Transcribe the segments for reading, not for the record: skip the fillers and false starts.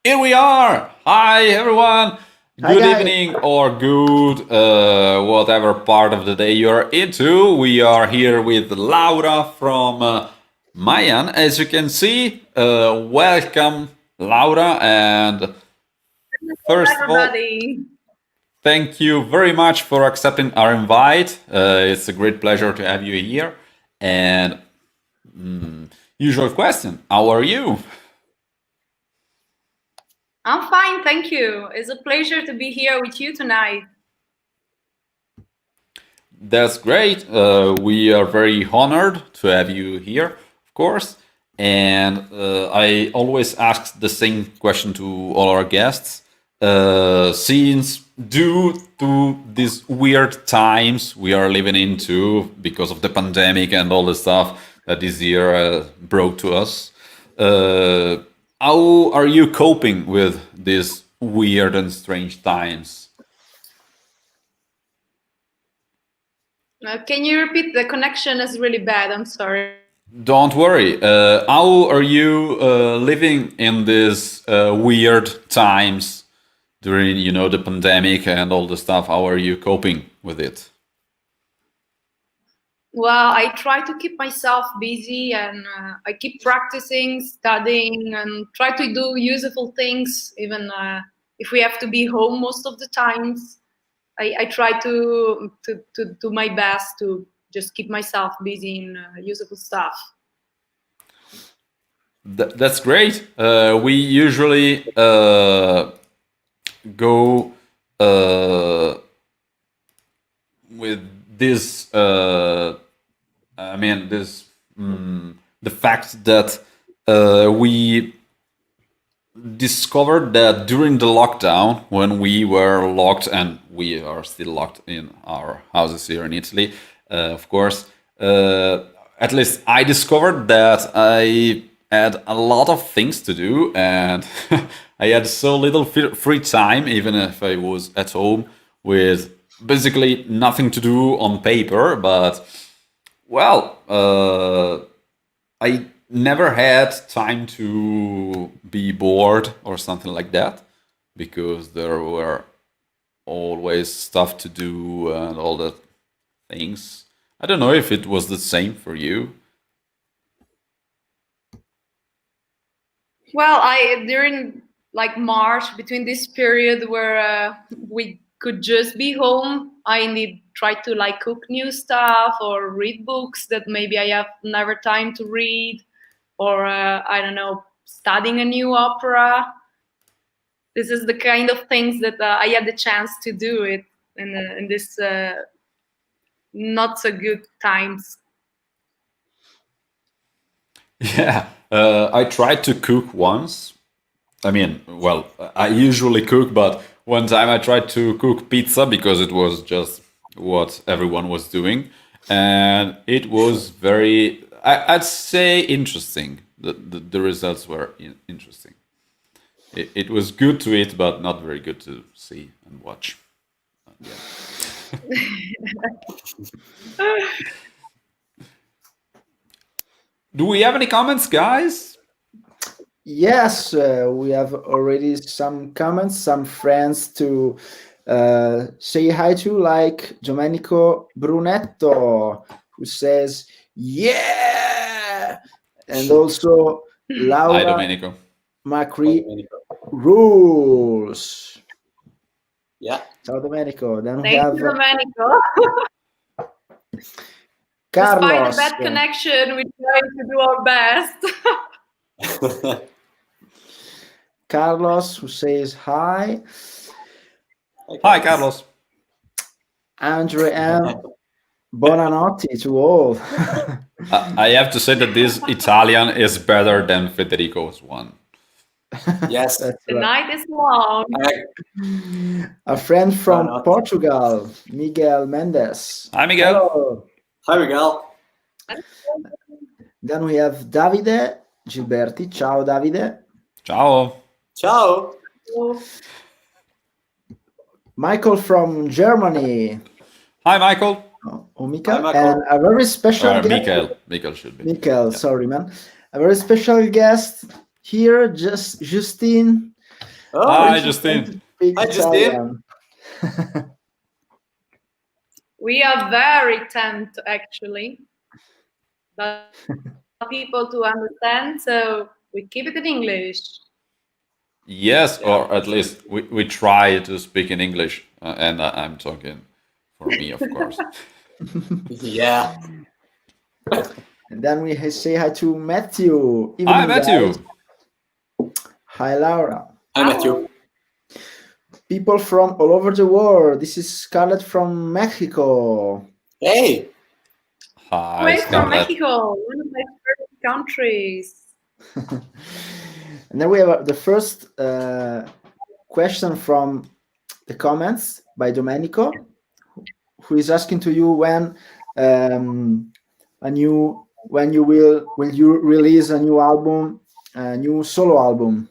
Here we are. Hi, everyone. Hi, Good guys. evening or good whatever part of the day you're into. We are here with Laura from MaYaN. As you can see, welcome, Laura. And first of all, Everybody. thank you very much for accepting our invite. It's a great pleasure to have you here. And usual question, how are you? I'm fine, thank you. It's a pleasure to be here with you tonight. That's great. We are very honored to have you here, of course. And I always ask the same question to all our guests. Since due to these weird times we are living into because of the pandemic and all the stuff that this year brought to us, how are you coping with these weird and strange times? Can you repeat? The connection is really bad. I'm sorry. Don't worry. How are you living in these weird times during, the pandemic and all the stuff? How are you coping with it? Well, I try to keep myself busy and I keep practicing, studying, and try to do useful things, even if we have to be home most of the times. I try to do my best to just keep myself busy in useful stuff. That's great. We usually go with this. The fact that we discovered that during the lockdown, when we were locked, and we are still locked in our houses here in Italy, of course, at least I discovered that I had a lot of things to do, and I had so little free time, even if I was at home with basically nothing to do on paper. But well, I never had time to be bored or something like that because there were always stuff to do and all that things. I don't know if it was the same for you. Well, during like March, between this period where we could just be home, I try to like cook new stuff or read books that maybe I have never time to read, or I don't know, studying a new opera. This is the kind of things that I had the chance to do it in this not so good times. Yeah, I tried to cook once. I mean, well, I usually cook, but one time I tried to cook pizza because it was just what everyone was doing, and it was very, I'd say, interesting. The results were interesting. It was good to eat, but not very good to see and watch. Yeah. Do we have any comments, guys? Yes, we have already some comments, some friends to say hi to, like Domenico Brunetto, who says, yeah! And also Hi, Laura Domenico. MACRÍ rules. Yeah. Ciao, Domenico. Then we Thank have you, Domenico. Despite Carlos. the bad connection, we try to do our best. Carlos, who says hi. Hi, Carlos. Andrew M. Buonanotte to all. I have to say that this Italian is better than Federico's one. Yes. That's The right. night is long. A friend from Portugal, Miguel Mendes. Hi, Miguel. Hello. Hi, Miguel. Then we have Davide Gilberti. Ciao, Davide. Ciao. Ciao. Michael from Germany. Hi, Michael. Oh, Michael. Hi, Michael. And a very special guest. Michael should be. Michael, sorry, man. A very special guest here, Justine Oh, Hi, If you want to Justine. speak Hi, Justine. Italian. We are very tempted, actually, but people to understand, so we keep it in English. Yes, Yeah. or at least we try to speak in English, and I'm talking for me, of course. Yeah. And then we say hi to Matthew. Hi, Evening, Matthew. guys. Hi, Laura. I met you. People from all over the world. This is Scarlett from Mexico. Hey. Hi, Great from Scarlett. Mexico, one of my favorite countries. And then we have the first question from the comments by Domenico, who is asking to you when will you release a new album, a new solo album?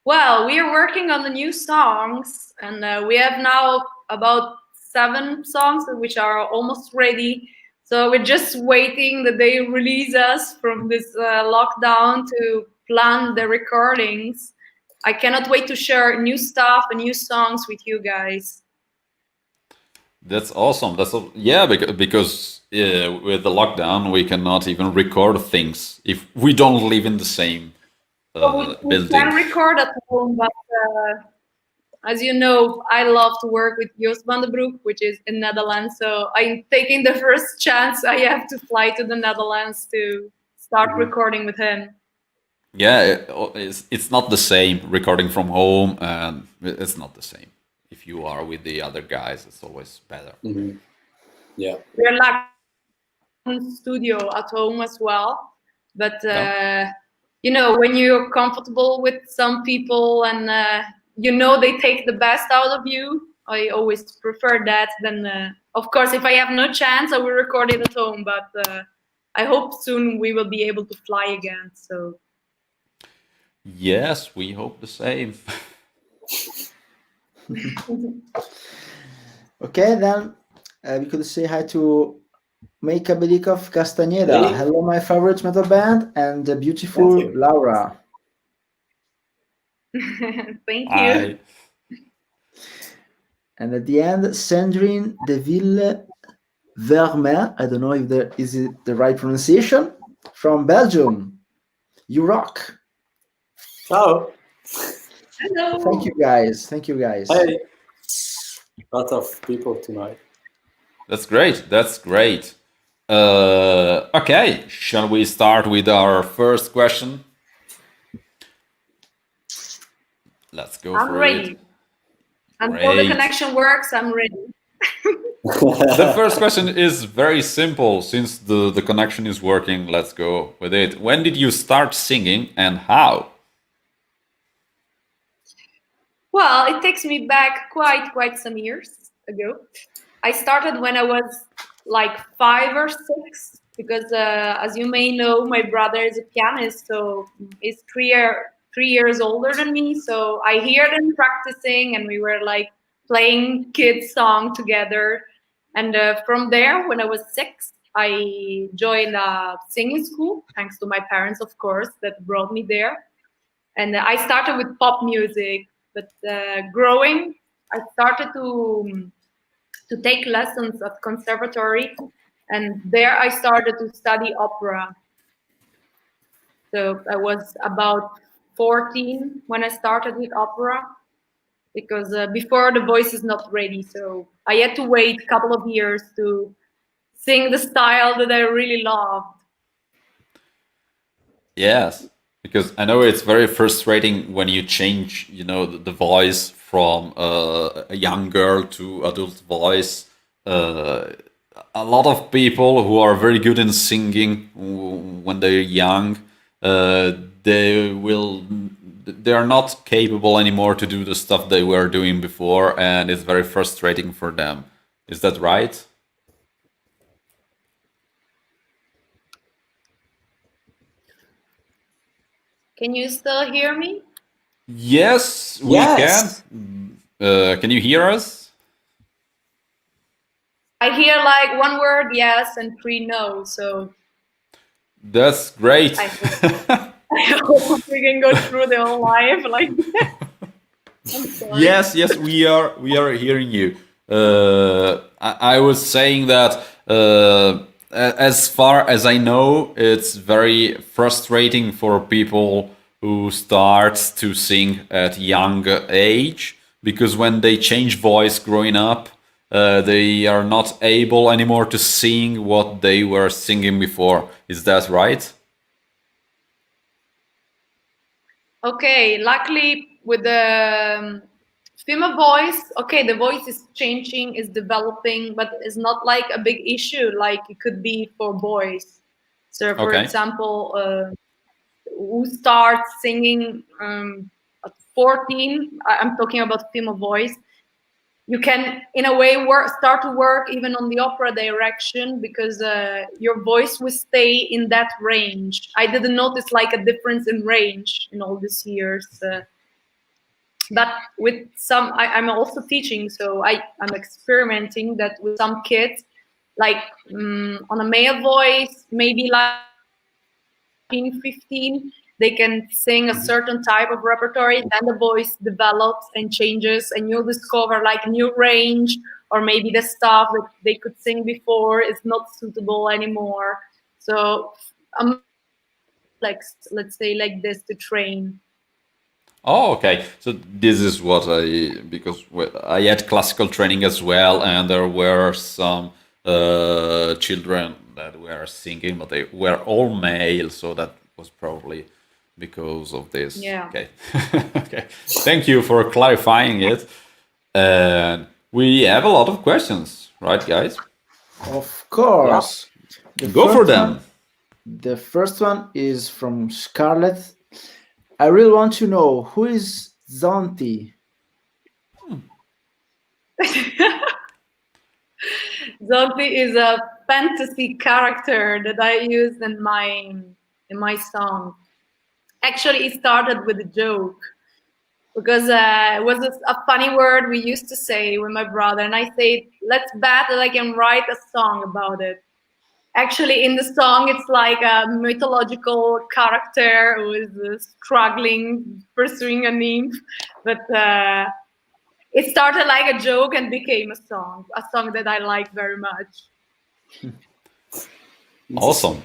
Well, we are working on the new songs, and we have now about 7 songs which are almost ready. So we're just waiting that they release us from this lockdown to plan the recordings. I cannot wait to share new stuff and new songs with you guys. That's awesome. Yeah, because with the lockdown, we cannot even record things if we don't live in the same We building. can record at home, but as you know, I love to work with Joost van den Broek, which is in Netherlands. So I'm taking the first chance I have to fly to the Netherlands to start recording with him. Yeah, it's not the same recording from home, and it's not the same. If you are with the other guys, it's always better. Mm-hmm. Yeah. We're like in studio at home as well, but you know, when you're comfortable with some people and you know they take the best out of you, I always prefer that than of course if I have no chance I will record it at home, but I hope soon we will be able to fly again. So Yes, we hope the same. Okay, then we could say hi to Meika Belikov Castañeda. Hey. Hello, my favorite metal band, and the beautiful Thank you. Laura. thank you. I And at the end, Sandrine Deville Vermeer. I don't know if is it the right pronunciation, from Belgium. You rock. Ciao. Hello. Thank you, guys. Thank you, guys. Hey. Lot of people tonight. That's great. That's great. Okay, shall we start with our first question? Let's go I'm for ready. it. Until the Great. connection works, I'm ready. The first question is very simple. Since the connection is working, let's go with it. When did you start singing and how? Well, it takes me back quite some years ago. I started when I was like 5 or 6 because, as you may know, my brother is a pianist, so he's 3 years older than me. So I hear them practicing, and we were like playing kids' song together. And from there, when I was 6, I joined a singing school, thanks to my parents, of course, that brought me there. And I started with pop music, but growing, I started to take lessons at conservatory, and there I started to study opera. So I was about 14 when I started with opera, because before the voice is not ready. So I had to wait a couple of years to sing the style that I really loved. Yes, because I know it's very frustrating when you change, the voice from a young girl to adult voice. A lot of people who are very good in singing when they're young, uh, they will they are not capable anymore to do the stuff they were doing before, and it's very frustrating for them. Is that right? Can you still hear me? Yes, we can. Yes. Can you hear us? I hear like one word yes and 3 no. So That's great. I hope hope we can go through the whole life like that. I'm sorry. Yes, we are hearing you. I was saying that as far as I know, it's very frustrating for people who start to sing at young age, because when they change voice growing up, they are not able anymore to sing what they were singing before. Is that right? Okay, luckily with the female voice, okay, the voice is changing, is developing, but it's not like a big issue like it could be for boys. So, for Okay. example, who starts singing at 14, I'm talking about female voice, you can in a way start to work even on the opera direction, because your voice will stay in that range. I didn't notice like a difference in range in all these years, but with some, I'm also teaching, so I'm experimenting that with some kids, like on a male voice, maybe like 15, they can sing a certain type of repertoire, then the voice develops and changes, and you'll discover like new range, or maybe the stuff that they could sing before is not suitable anymore. So I'm like, let's say like this, to train. Oh, okay. So this is what because I had classical training as well, and there were some children that were singing, but they were all male, so that was probably because of this. Yeah. Okay. Okay. Thank you for clarifying it. And we have a lot of questions, right, guys? Of course. The Go for first them. one- the first one is from Scarlett. I really want to know, who is Zonti? Zonti is a fantasy character that I used in my song. Actually, it started with a joke, because it was a funny word we used to say with my brother, and I said, let's bet that I can write a song about it. Actually, in the song, it's like a mythological character who is struggling, pursuing a nymph, but it started like a joke and became a song that I like very much. Awesome.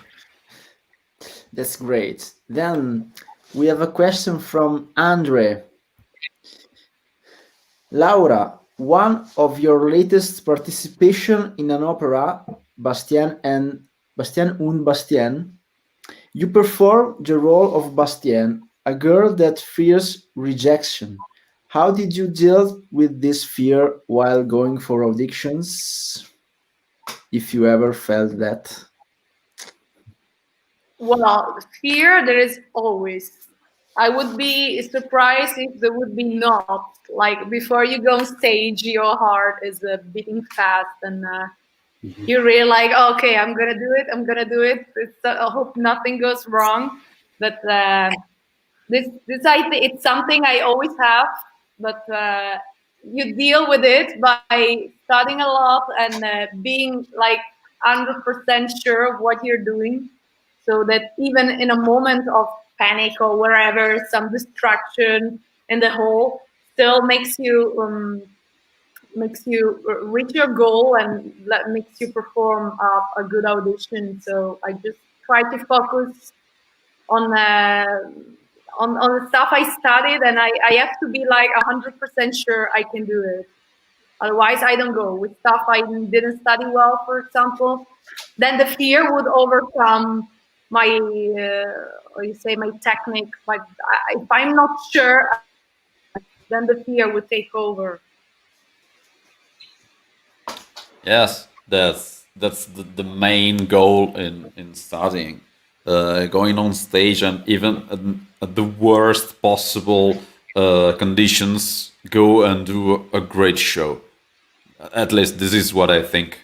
That's great. Then we have a question from Andre. Laura, one of your latest participation in an opera, Bastien und Bastien, you perform the role of Bastien, a girl that fears rejection. How did you deal with this fear while going for auditions? If you ever felt that. Well, fear there is always. I would be surprised if there would be not. Like before you go on stage, your heart is beating fast, and you're really like, oh, okay, I'm gonna do it. I'm gonna do it. I hope nothing goes wrong. But this I think it's something I always have. But you deal with it by studying a lot and being like 100% sure of what you're doing, so that even in a moment of panic or wherever, some distraction in the whole still makes you reach your goal, and makes you perform a good audition. So I just try to focus on the stuff I studied, and I have to be like 100% sure I can do it. Otherwise, I don't go with stuff I didn't study well, for example. Then the fear would overcome my, or you say, my technique. Like if I'm not sure, then the fear would take over. Yes, that's the main goal in studying. Going on stage and even at the worst possible conditions, go and do a great show. At least this is what I think.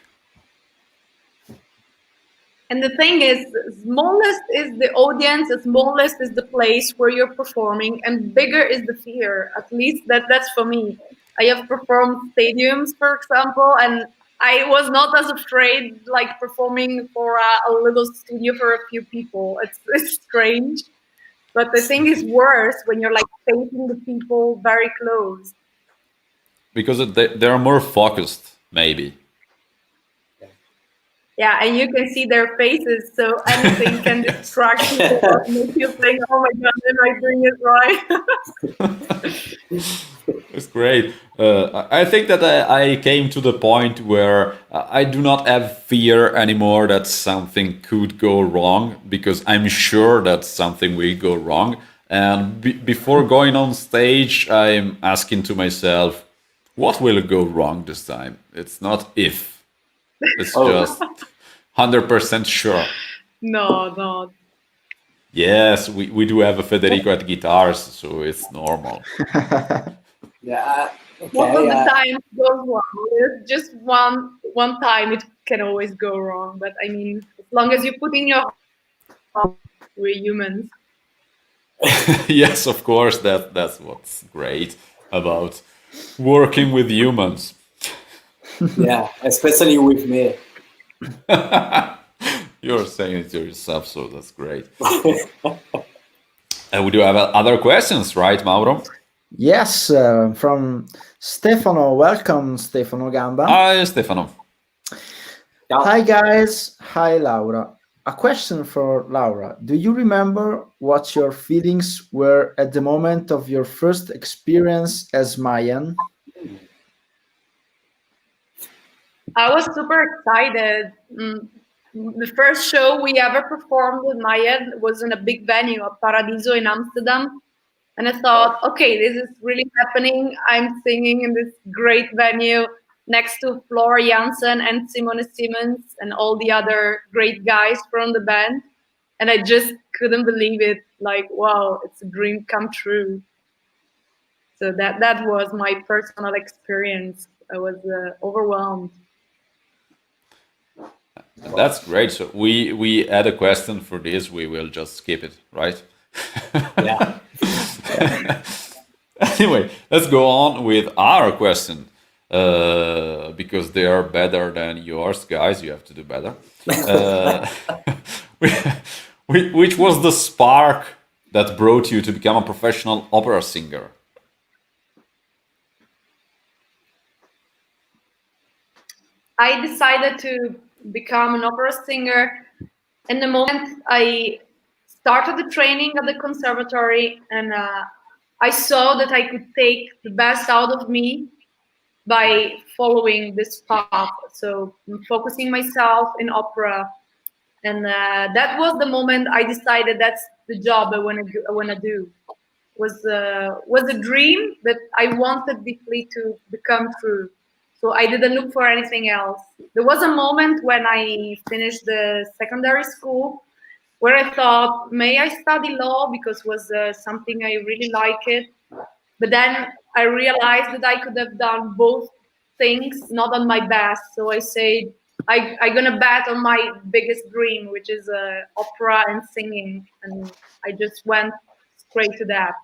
And the thing is, smallest is the audience, smallest is the place where you're performing, and bigger is the fear. At least that's for me. I have performed stadiums, for example, and I was not as afraid like performing for a little studio for a few people. It's strange, But the thing is worse when you're like facing the people very close. Because they're more focused, maybe. Yeah, and you can see their faces, so anything can distract you or make you think, oh my God, am I doing it right? It's great. I think that I came to the point where I do not have fear anymore that something could go wrong, because I'm sure that something will go wrong. And before going on stage, I'm asking to myself, what will go wrong this time? It's not if. It's just 100% sure. No. Yes, we do have a Federico at guitars, so it's normal. Yeah. Most of Okay. the time it goes wrong. There's just one time it can always go wrong. But I mean, as long as you put in your heart, we're humans. Yes, of course, that's what's great about working with humans. Yeah, especially with me. You're saying it to yourself, so that's great. And we do have other questions, right, Mauro? Yes, from Stefano. Welcome, Stefano Gamba. Hi, Stefano. Yeah. Hi, guys. Hi, Laura. A question for Laura. Do you remember what your feelings were at the moment of your first experience as MaYaN? I was super excited. The first show we ever performed with MaYaN was in a big venue at Paradiso in Amsterdam. And I thought, okay, this is really happening. I'm singing in this great venue next to Floor Jansen and Simone Simmons and all the other great guys from the band. And I just couldn't believe it. Like, wow, it's a dream come true. So that was my personal experience. I was overwhelmed. That's great. So we had a question for this. We will just skip it, right? Yeah. Anyway, let's go on with our question, because they are better than yours, guys. You have to do better. Which was the spark that brought you to become a professional opera singer? I decided to become an opera singer in the moment I started the training at the conservatory, and I saw that I could take the best out of me by following this path. So focusing myself in opera, and that was the moment I decided that's the job I want to do. Was a dream that I wanted deeply to become true. So I didn't look for anything else. There was a moment when I finished the secondary school where I thought, may I study law, because was something I really liked. But then I realized that I could have done both things, not on my best. So I said, I'm gonna bet on my biggest dream, which is opera and singing, and I just went straight to that.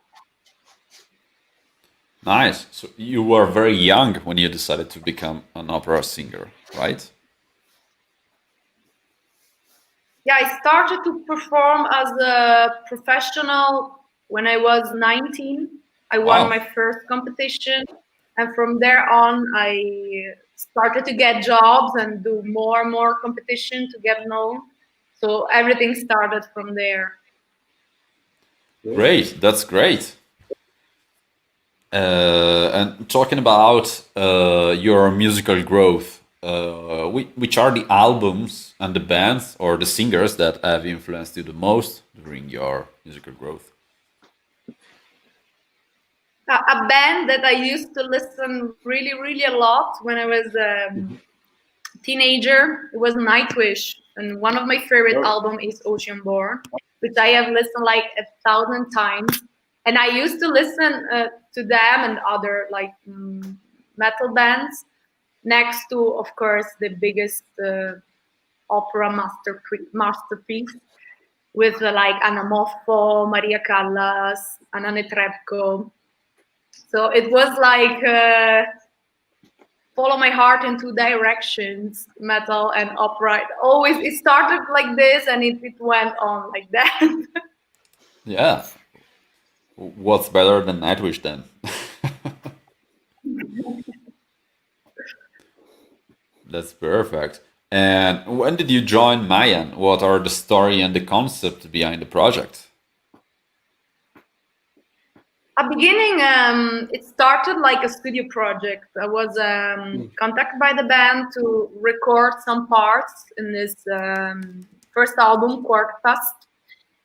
Nice. So you were very young when you decided to become an opera singer, right? Yeah, I started to perform as a professional when I was 19. I won Wow. my first competition, and from there on, I started to get jobs and do more and more competition to get known. So everything started from there. Great. That's great. And talking about your musical growth, which are the albums and the bands or the singers that have influenced you the most during your musical growth? A band that I used to listen really a lot when I was a teenager, it was Nightwish, and one of my favorite albums is Oceanborn, which I have listened like 1,000 times. And I used to listen to them and other like metal bands next to, of course, the biggest opera masterpiece with like Anna Moffo, Maria Callas, Anna Netrebko. So it was like follow my heart in two directions, metal and opera. It started like this and it went on like that. Yeah, What's better than Nightwish then? That's perfect. And when did you join MaYaN? What are the story and the concept behind the project? At beginning, it started like a studio project. I was contacted by the band to record some parts in this first album, Quark Past,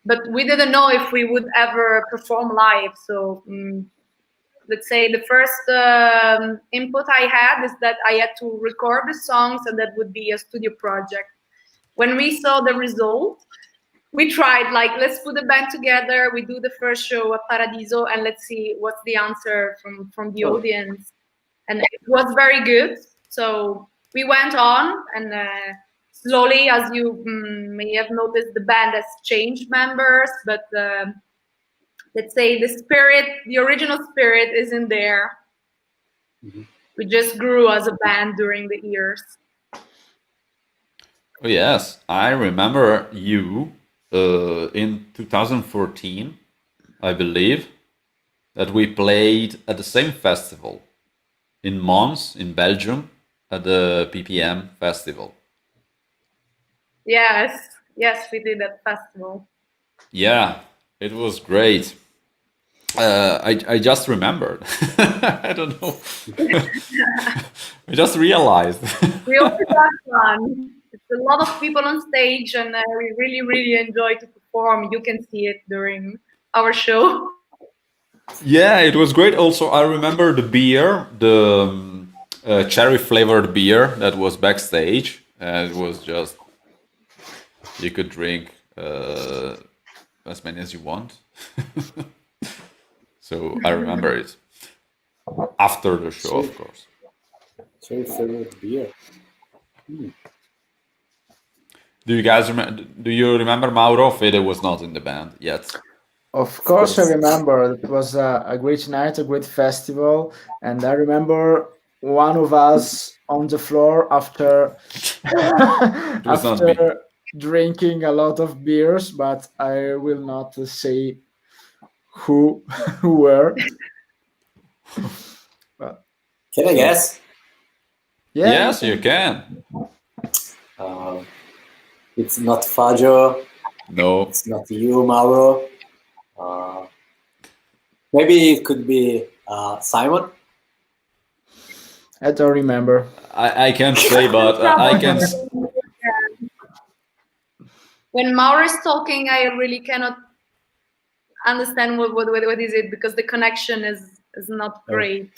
but we didn't know if we would ever perform live. So let's say the first input I had is that I had to record the songs, and that would be a studio project. When we saw the result, we tried, like, let's put the band together, we do the first show at Paradiso, and let's see what's the answer from the audience. And it was very good. So we went on, and slowly, as you may have noticed, the band has changed members, but let's say the original spirit isn't there. We just grew as a band during the years. Oh, yes, I remember you in 2014, I believe, that we played at the same festival in Mons, in Belgium, at the PPM festival. Yes, we did that festival. Yeah, it was great. I just remembered. I don't know. I just realized. We always have fun. It's a lot of people on stage, and we really, really enjoy to perform. You can see it during our show. Yeah, it was great. Also, I remember the beer, the cherry flavored beer that was backstage. It was just, you could drink as many as you want. So I remember it after the show, of course. Cherry flavored beer. Do you guys remember? Do you remember Mauro? Fede was not in the band yet. Of course, I remember. It was a great night, a great festival, and I remember one of us on the floor after was not me. after drinking a lot of beers, but I will not say who were. Can I guess? Yeah, Yes, you can. It's not Faggio. No. It's not you, Mauro. Maybe it could be Simon. I don't remember. I can't say, but I can. When Mauro is talking, I really cannot understand what is it, because the connection is not great.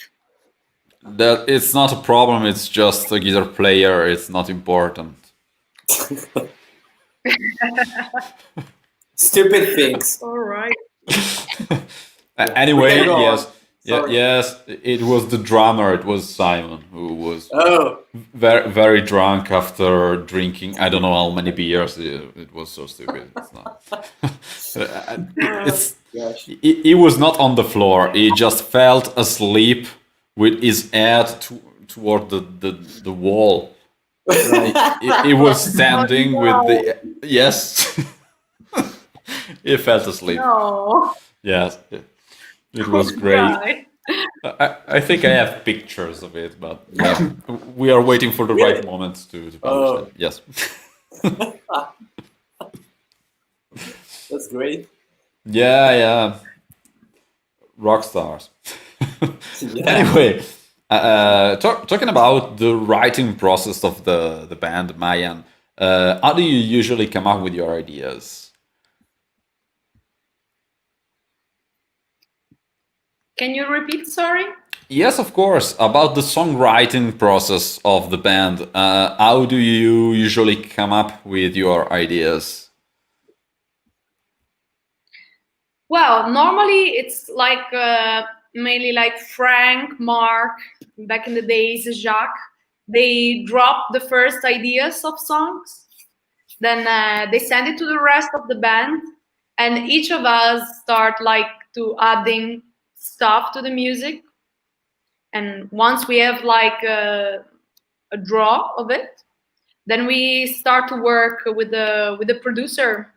That it's not a problem. It's just a guitar player. It's not important. Stupid things. All right. Anyway, We can go on. yes, Sorry. yes, it was the drummer. It was Simon who was Oh, very, very drunk after drinking. I don't know how many beers. It was so stupid. It's not. It's. gosh. He was not on the floor. He just felt asleep with his head toward the wall. He was standing with the yes. He felt asleep. No. Yes, it was great. Right. I think I have pictures of it, but yeah, we are waiting for the right moment to publish it. Yes. That's great. Yeah. Rock stars. Yeah. Anyway, talking about the writing process of the band MaYaN, how do you usually come up with your ideas? Can you repeat? Sorry. Yes, of course. About the songwriting process of the band, how do you usually come up with your ideas? Well, normally it's like mainly like Frank, Mark, back in the days, Jacques. They drop the first ideas of songs, then they send it to the rest of the band, and each of us start like to adding stuff to the music. And once we have like a draw of it, then we start to work with the producer.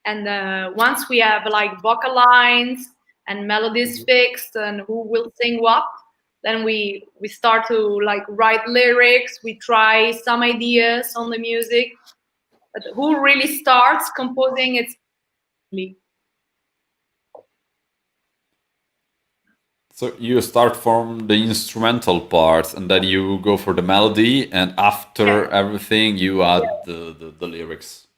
And once we have like vocal lines, and melody is fixed and who will sing what, then we start to like write lyrics. We try some ideas on the music, but who really starts composing, it's me. So you start from the instrumental parts, and then you go for the melody, and after everything, you add the lyrics.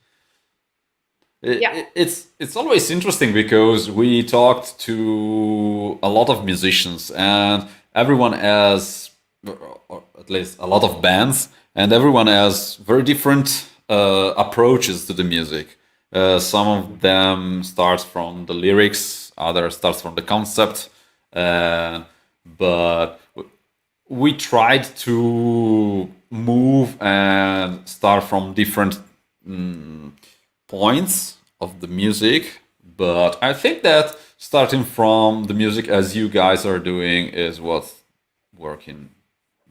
It's always interesting because we talked to a lot of musicians, and everyone has, or at least a lot of bands, and everyone has very different approaches to the music. Some of them starts from the lyrics, others starts from the concept. But we tried to move and start from different points of the music, but I think that starting from the music as you guys are doing is what's working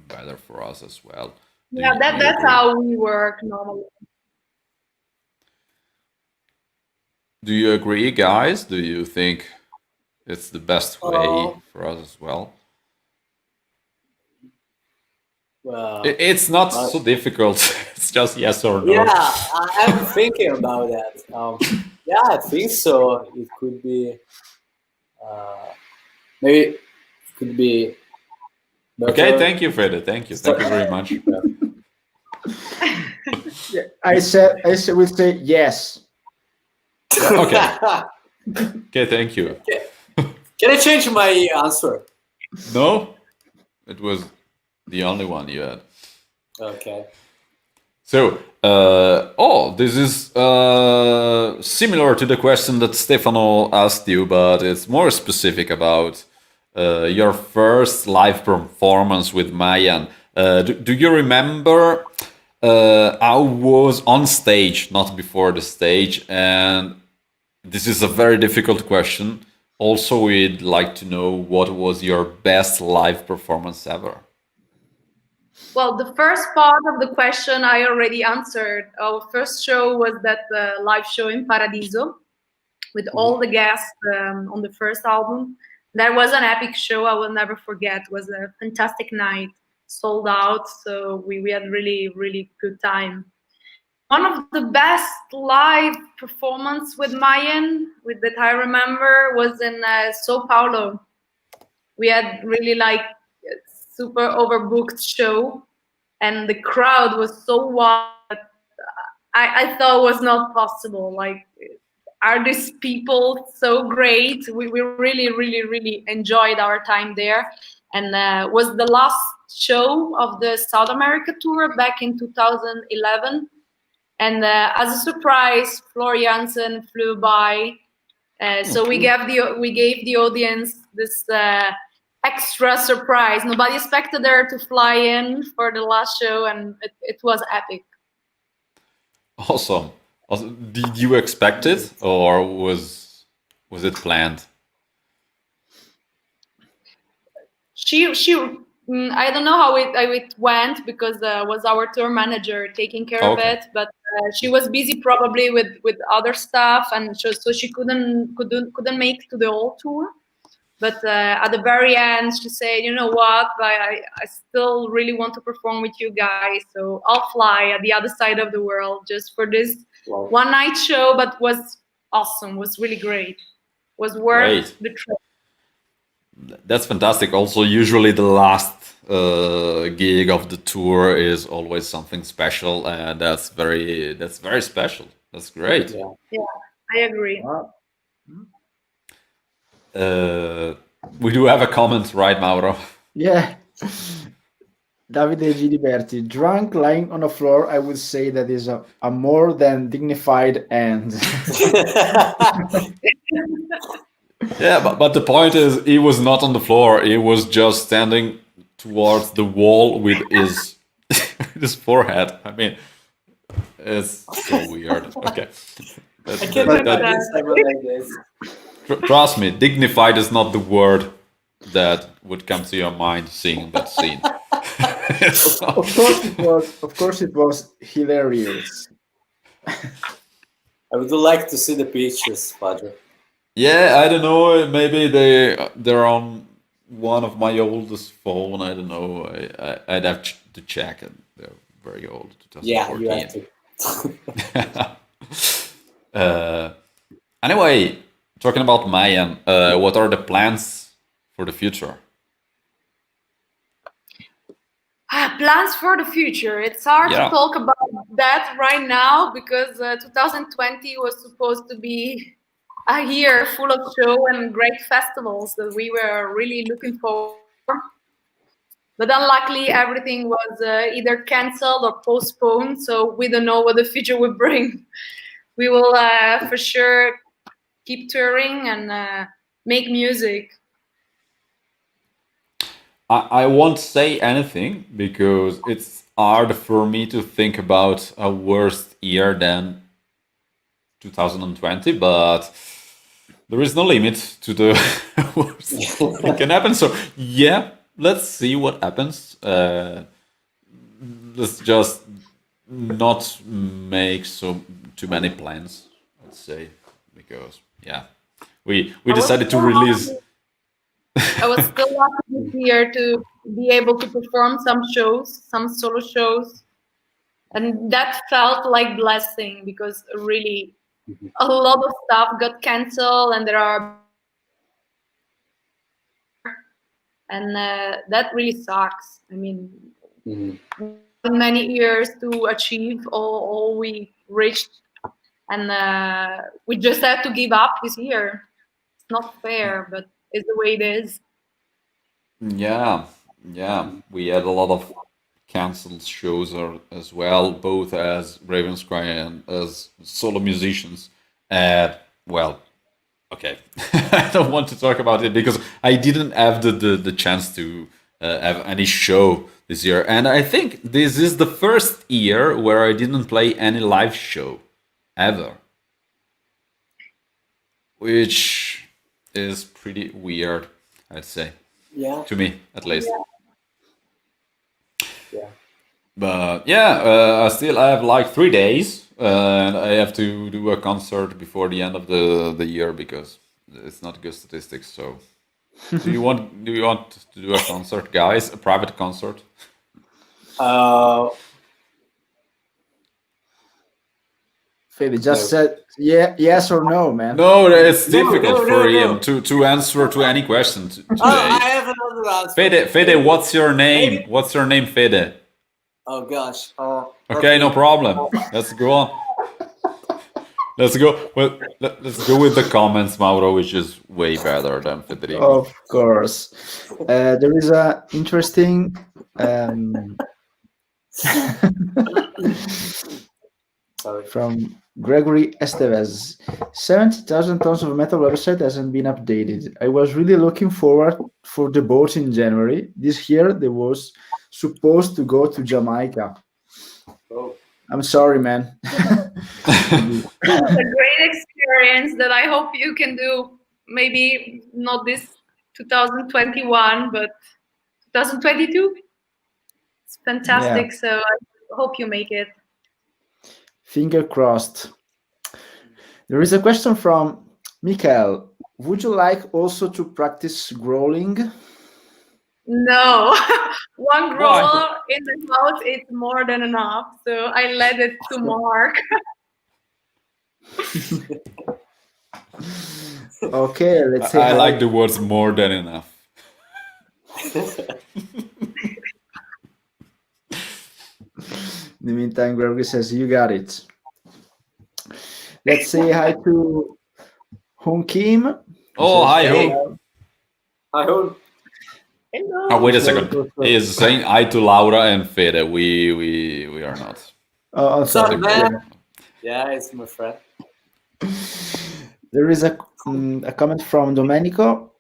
better for us as well. Yeah, that's how we work normally. Do you agree, guys? Do you think it's the best way for us as well? Well, It's not so difficult. It's just yes or no. yeah, I'm thinking about that. Yeah, I think so. It could be, maybe it could be better. Okay, thank you, Fede. Thank you very much. I would say yes. Okay. Okay, thank you. Can I change my answer? No, it was the only one you had. Okay. So, this is similar to the question that Stefano asked you, but it's more specific about your first live performance with MaYaN. Do you remember I was on stage, not before the stage? And this is a very difficult question. Also, we'd like to know what was your best live performance ever. Well, the first part of the question I already answered. Our first show was that live show in Paradiso with all the guests on the first album. That was an epic show I will never forget. It was a fantastic night, sold out. So we had really, really good time. One of the best live performance with MaYaN, with that I remember, was in Sao Paulo. We had really like a super overbooked show, and the crowd was so wild that I thought was not possible. Like, are these people so great? We really, really, really enjoyed our time there, and was the last show of the South America tour back in 2011. And as a surprise, Floor Jansen flew by, so we gave the audience this extra surprise. Nobody expected her to fly in for the last show, and it was epic. Awesome. Did you expect it, or was it planned? I don't know how it went, because was our tour manager taking care of it, but she was busy probably with other stuff, and so she couldn't make to the whole tour. But at the very end, she said, "You know what? I still really want to perform with you guys, so I'll fly at the other side of the world just for this one night show." But was awesome. Was really great. Was worth the trip. That's fantastic. Also, usually the last gig of the tour is always something special, and that's very special. That's great. Yeah, I agree. We do have a comment, right, Mauro? Yeah. Davide Giliberti, drunk lying on the floor, I would say that is a more than dignified end. Yeah, but the point is, he was not on the floor. He was just standing towards the wall with his his forehead. I mean, it's so weird. Okay. I can't imagine someone like this. Trust me, dignified is not the word that would come to your mind seeing that scene. Of course it was hilarious. I would like to see the pictures, Padre. Yeah, I don't know. Maybe they're on one of my oldest phone. I don't know. I'd have to check it. They're very old, Yeah, you have 2014. to. Anyway, talking about MaYaN, what are the plans for the future? Plans for the future. It's hard to Yeah. talk about that right now because 2020 was supposed to be a year full of show and great festivals that we were really looking forward for. But unluckily, everything was either cancelled or postponed, so we don't know what the future will bring. We will for sure keep touring and make music. I won't say anything because it's hard for me to think about a worse year than 2020, but there is no limit to the worst that can happen. So yeah, let's see what happens. Let's just not make so too many plans, let's say, because yeah, we decided to release. I was still lucky this year to be able to perform some shows, some solo shows, and that felt like blessing because really a lot of stuff got canceled and there are and that really sucks. I mean, many years to achieve all we reached, and we just had to give up this year. It's not fair, but it's the way it is. Yeah, we had a lot of canceled shows as well, both as Ravenscry and as solo musicians. Well, okay, I don't want to talk about it because I didn't have the chance to have any show this year, and I think this is the first year where I didn't play any live show ever, which is pretty weird, I'd say, Yeah. to me at least. Yeah. But yeah, I still have like 3 days, and I have to do a concert before the end of the year because it's not good statistics. So, do you want to do a concert, guys? A private concert? Fede just No. said yes or no, man. No, it's difficult no, for no. him to answer to any question today. I have another answer. Fede, what's your name? What's your name, Fede? Oh gosh. Okay, no problem. Let's go on. Let's go. Well, let's go with the comments, Mauro, which is way better than Federico. Of course. There is a interesting Sorry. from Gregory Estevez. 70,000 tons of metal website hasn't been updated. I was really looking forward for the boat in January. This year they was supposed to go to Jamaica. Oh. I'm sorry, man. It's a great experience that I hope you can do. Maybe not this 2021, but 2022. It's fantastic. Yeah. So I hope you make it. Finger crossed. There is a question from Mikael. Would you like also to practice growling? No, one grower in the house is more than enough. So I let it to Mark. Okay, let's say I hi. like the words more than enough. In the meantime, Gregory says, you got it. Let's say hi to Hong Kim. Oh, hi, Hey. Ho. I hope. Hello. Oh, wait a second. He is saying hi to Laura and Fede. We are not. Oh, sorry. man? Yeah, it's my friend. There is a comment from Domenico,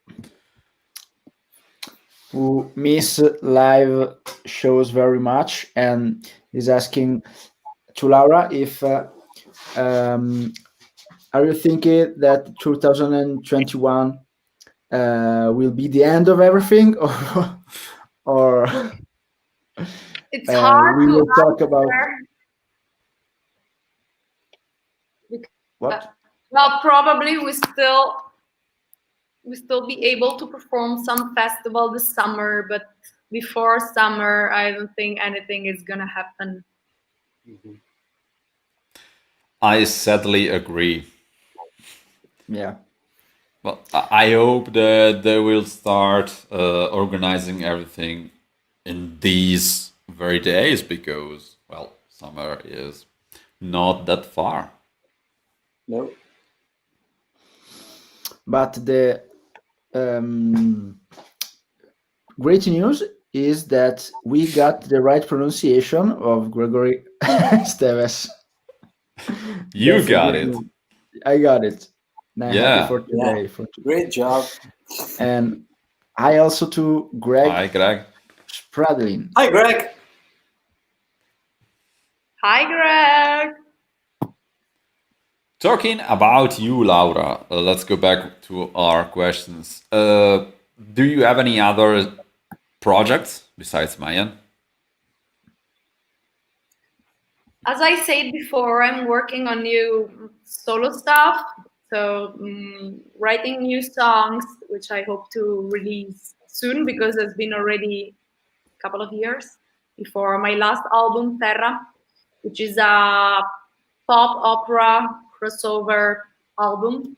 who miss live shows very much, and is asking to Laura if are you thinking that 2021 will be the end of everything, or It's hard we to will talk about answer. what? Well, probably we still we still be able to perform some festival this summer, but before summer, I don't think anything is gonna happen. Mhm. I sadly agree. Yeah. Well, I hope that they will start organizing everything in these very days because, well, summer is not that far. No. But the great news is that we got the right pronunciation of Gregory Esteves. You That's the got good it. news. I got it. And I'm happy Yeah. for Yeah. today. Great job. And hi also to Greg Hi, Greg. Spradlin. Hi, Greg. Hi, Greg. Talking about you, Laura, let's go back to our questions. Do you have any other projects besides MaYaN? As I said before, I'm working on new solo stuff. So writing new songs, which I hope to release soon because it's been already a couple of years before my last album, Terra, which is a pop opera crossover album.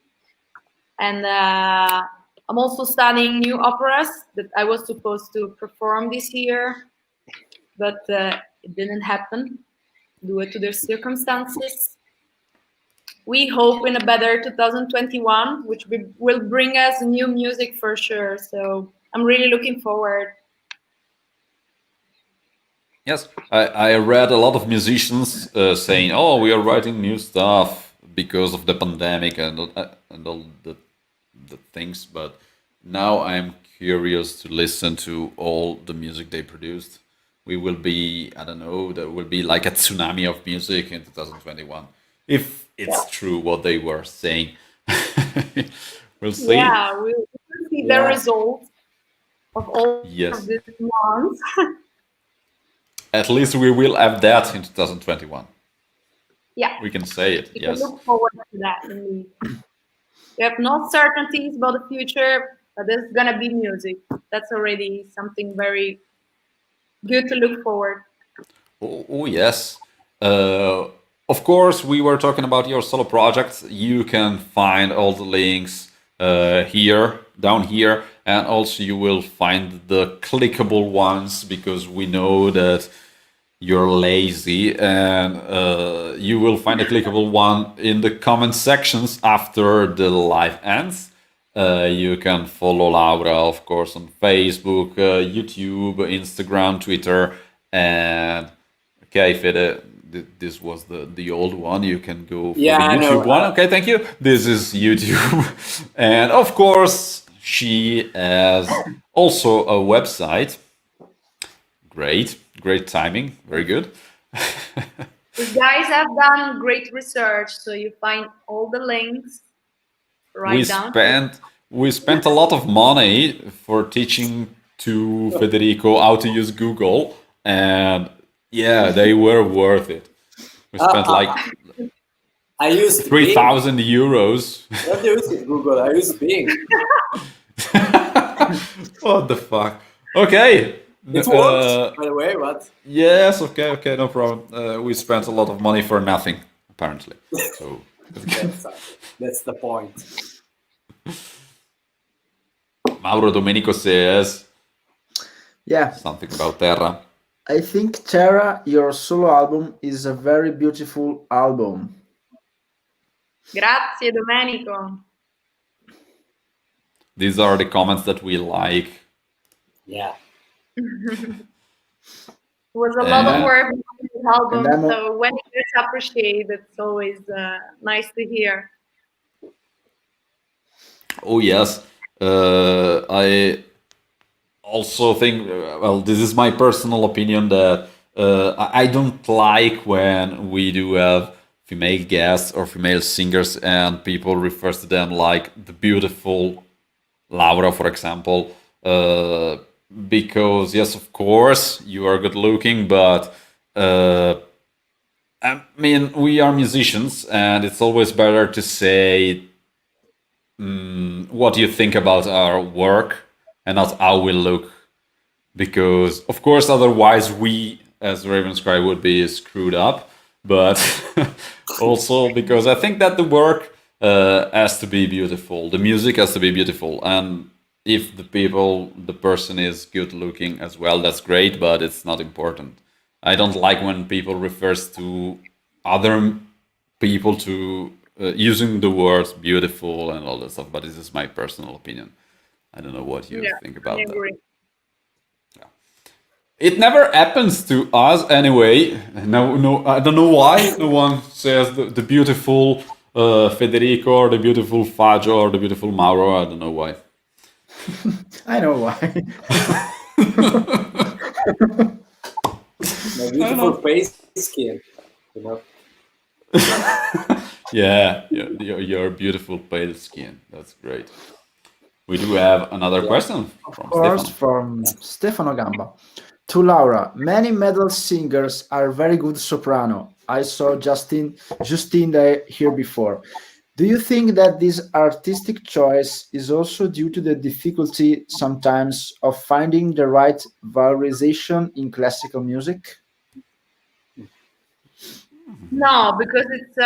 And I'm also studying new operas that I was supposed to perform this year, but it didn't happen due to the circumstances. We hope in a better 2021, which will bring us new music for sure. So I'm really looking forward. Yes, I read a lot of musicians saying, "Oh, we are writing new stuff because of the pandemic and all the things." But now I'm curious to listen to all the music they produced. We will be, I don't know, there will be like a tsunami of music in 2021 if Yeah. it's true what they were saying. We'll see. Yeah, we'll see the Yeah. results of all Yes, of these months. at least we will have that in 2021. Yeah, We can say it. we can Yes. look forward to that indeed. We have no certainties about the future, but there's gonna be music. That's already something very good to look forward. Oh, yes. Uh, of course, we were talking about your solo projects. You can find all the links here, down here, and also you will find the clickable ones because we know that you're lazy, and you will find a clickable one in the comment sections after the live ends. You can follow Laura, of course, on Facebook, YouTube, Instagram, Twitter, and okay, if this was the old one, you can go for Yeah, the I YouTube know. one. Okay, thank you. This is YouTube, and of course, she has also a website. Great timing, very good. You guys have done great research, so you find all the links we right down here. spent a lot of money for teaching to Federico how to use Google, and yeah, they were worth it. We spent like I used Bing. 3,000 euros. Not using Google. I use Bing. What the fuck? Okay. It worked, by the way, but Yes, okay, no problem. We spent a lot of money for nothing, apparently. So that's the point. Mauro Domenico says Yeah, something about Terra. I think Terra, your solo album, is a very beautiful album. Grazie, Domenico. These are the comments that we like. Yeah. It was a lot of And- work on this album, And I'm- so when it's appreciated, it's always nice to hear. Oh yes, I also think. Well, this is my personal opinion that I don't like when we do have female guests or female singers and people refers to them like the beautiful Laura, for example. Because yes, of course, you are good looking, but I mean, we are musicians, and it's always better to say what you think about our work and not how we look. Because, of course, otherwise we, as Ravenscry, would be screwed up. But also because I think that the work has to be beautiful. The music has to be beautiful. And if the person is good looking as well, that's great, but it's not important. I don't like when people refers to other people to using the words beautiful and all that stuff, but this is my personal opinion. I don't know what you think I about that. agree. It never happens to us anyway. No, I don't know why no one says the beautiful Federico or the beautiful Fagio or the beautiful Mauro. I don't know why. I know why. My beautiful face skin, you know. Yeah, your beautiful pale skin. That's great. We do have another question from Of course, Stefano. from Stefano Gamba. To Laura, many metal singers are very good soprano. I saw Justine here before. Do you think that this artistic choice is also due to the difficulty sometimes of finding the right valorization in classical music? No, because it's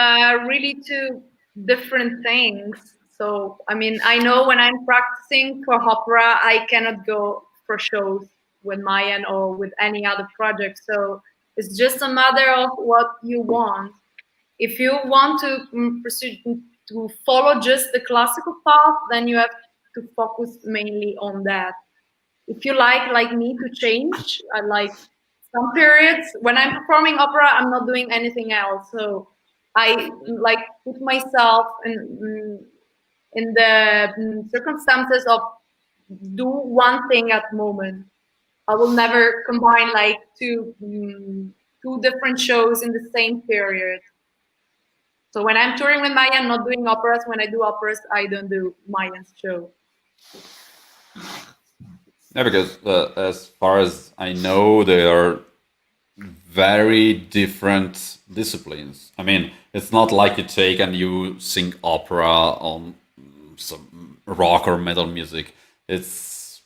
really two different things. So, I mean, I know when I'm practicing for opera, I cannot go for shows with MaYaN or with any other project. So it's just a matter of what you want. If you want to pursue to follow just the classical path, then you have to focus mainly on that. If you like me to change, I like some periods when I'm performing opera, I'm not doing anything else. So I like put myself in the circumstances of do one thing at the moment. I will never combine like two different shows in the same period. So when I'm touring with MaYaN, I'm not doing operas. When I do operas, I don't do MaYaN's show. Yeah, because as far as I know, they are very different disciplines. I mean, it's not like you take and you sing opera on some rock or metal music. It's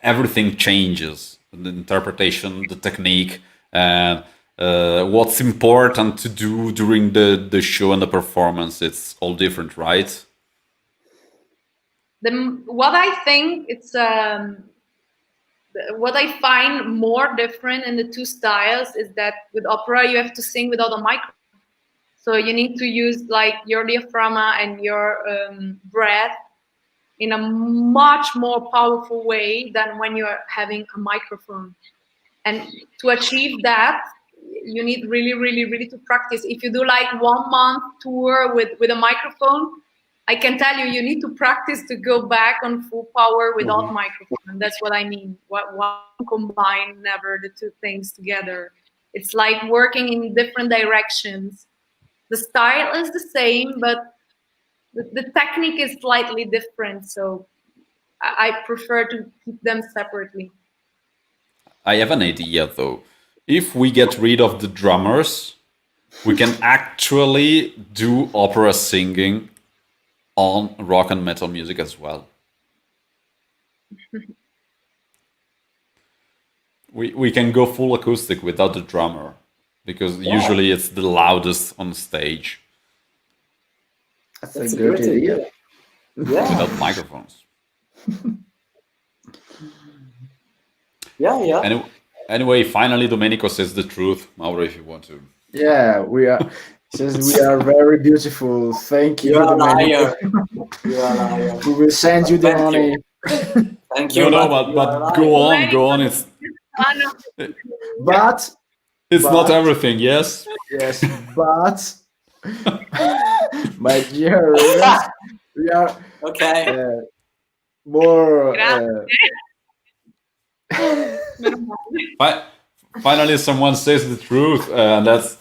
everything changes. The interpretation, the technique, and what's important to do during the show and the performance. It's all different, right? What I think it's what I find more different in the two styles is that with opera you have to sing without a microphone, so you need to use like your diaphragm and your breath in a much more powerful way than when you're having a microphone. And to achieve that, you need really to practice. If you do like 1 month tour with a microphone, I can tell you, you need to practice to go back on full power without microphone. That's what I mean. One combine never the two things together. It's like working in different directions. The style is the same, but the technique is slightly different. So I prefer to keep them separately. I have an idea though. If we get rid of the drummers, we can actually do opera singing on rock and metal music as well. We can go full acoustic without the drummer, because usually it's the loudest on stage That's a great idea. Yeah, without microphones. yeah. Anyway, finally, Domenico says the truth. Mauro, if you want to. Yeah, we are. Says we are very beautiful. Thank you. You're a Domenico. liar. You're a liar. We will send you the Thank money. you. Thank you. No, you're but a go liar. on. It's But not everything. Yes. yes, but my dear Ravens, we are Okay. more. Finally, someone says the truth, and that's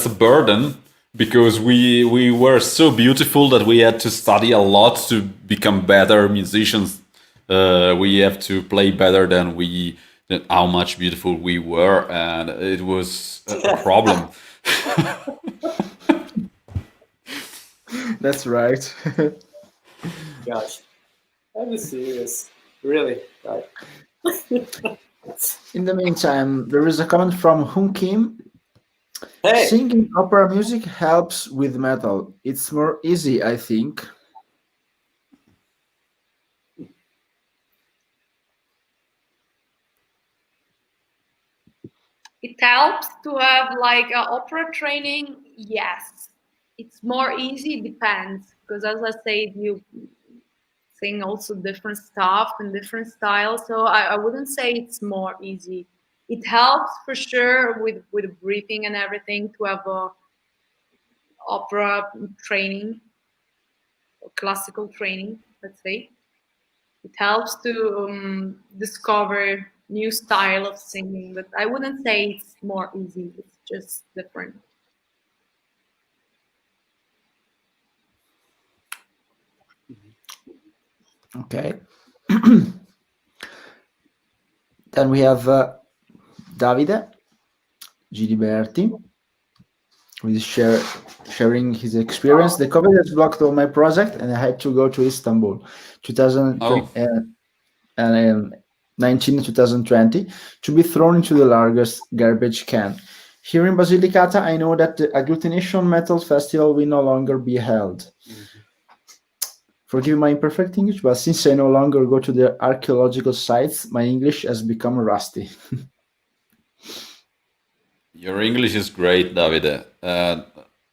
a burden, because we were so beautiful that we had to study a lot to become better musicians. We have to play better than how much beautiful we were, and it was a problem. That's right. Gosh, I'll be serious. Really, right? In the meantime, there is a comment from Hun Kim. Hey, Singing opera music helps with metal. It's more easy, I think. It helps to have like opera training. Yes, it's more easy. Depends, because as I said, you sing also different stuff and different styles. So I wouldn't say it's more easy. It helps for sure with breathing and everything to have a opera training or classical training. Let's say it helps to discover new style of singing, but I wouldn't say it's more easy. It's just different. Okay. Then we have Davide Giliberti, who is sharing his experience. The COVID has blocked all my project, and I had to go to Istanbul, 2020, and 2020, to be thrown into the largest garbage can. Here in Basilicata, I know that the Agglutination Metal Festival will no longer be held. Forgive my imperfect English, but since I no longer go to the archaeological sites, my English has become rusty. Your English is great, Davide.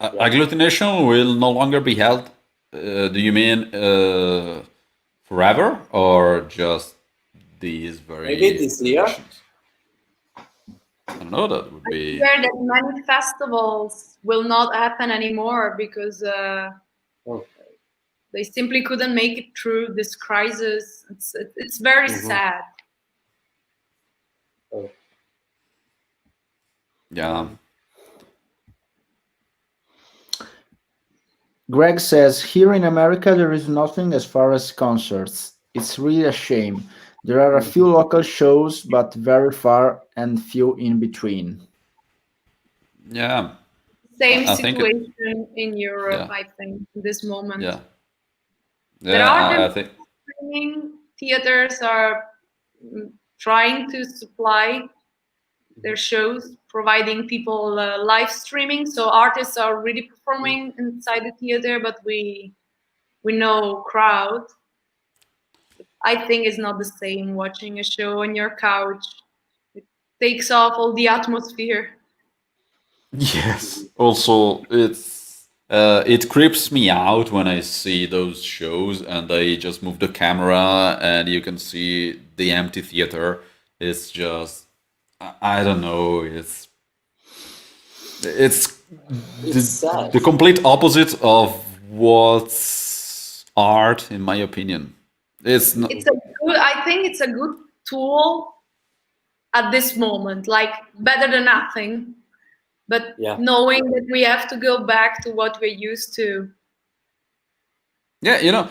Agglutination will no longer be held. Do you mean forever or just these very maybe this year. editions? I don't know. That would be. Hear that many festivals will not happen anymore because Oh. they simply couldn't make it through this crisis. It's very sad. Oh. Yeah. Greg says, here in America, there is nothing as far as concerts. It's really a shame. There are a few local shows, but very far and few in between. Yeah. Same I think situation in Europe, yeah. I think, in this moment. Yeah. There Yeah. are I think. streaming theaters are trying to supply their shows, providing people live streaming. So artists are really performing inside the theater, but we know crowd. I think it's not the same watching a show on your couch. It takes off all the atmosphere. Yes. Also, it creeps me out when I see those shows and they just move the camera and you can see the empty theater. It's just I don't know. It's It's sad. the complete opposite of what's art, in my opinion. It's not. I think it's a good tool at this moment, like better than nothing. But knowing that we have to go back to what we're used to. Yeah,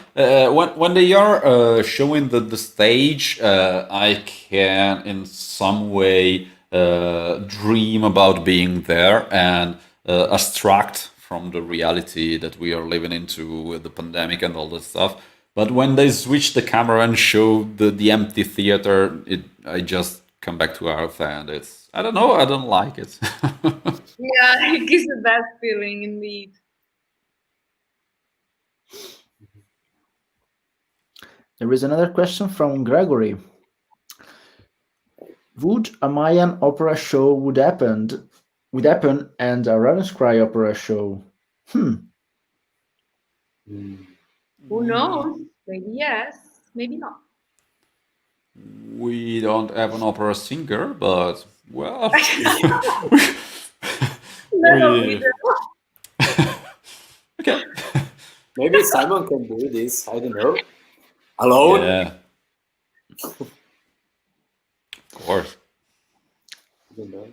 when they are showing the stage, I can in some way dream about being there and abstract from the reality that we are living into with the pandemic and all that stuff. But when they switch the camera and show the empty theater, I just come back to Earth and it's I don't know, I don't like it. Yeah, it gives a bad feeling indeed. There is another question from Gregory. Would a MaYaN opera show would happen and a Ravenscry opera show? Who knows? Maybe yes, maybe not. We don't have an opera singer, but well, okay. Maybe Simon can do this. I don't know. Alone? Yeah. Of course. I don't know.